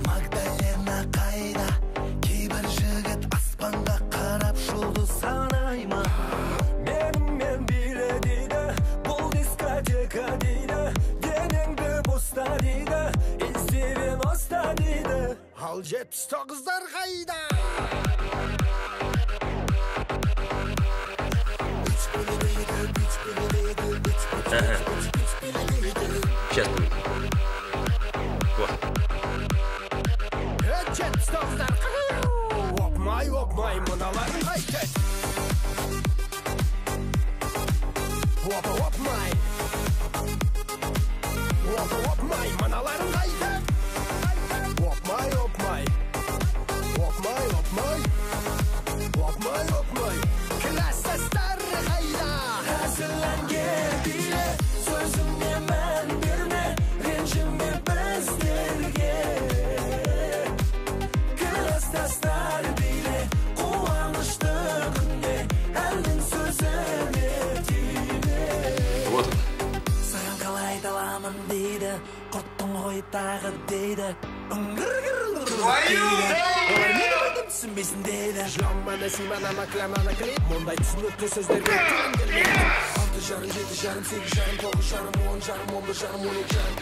Magdalena қайда? Кейбір жігіт аспанға қарап жұлдыз санай ма? Менімен биле дейді, бұл дискотека дейді, денеңді боста дейді, инстивен оста дейді. Ал 79-дар қайда? Сейчас будет. Вот. 79-дар Опмай, мыналарың қайтет. Опмай, мыналарың қайтет. Опмай. Классастар қайда? Әзіленге биле, сөзіңе мән берме, ренжіме біздерге. Классастар биле, қуанышты күнде, әннің сөзіне тиме. Вот. Саған қалай таламын дейді, құрттың ғой тағы дейді. Түсінбейсің дейді. Жыламаны симанама кламана клип. Мұндай түсінікті сөздерге тілім келмейді. 6 жарым, 7 жарым, 8 жарым, 9 жарым, 10 жарым, 11 жарым, 12 жарым.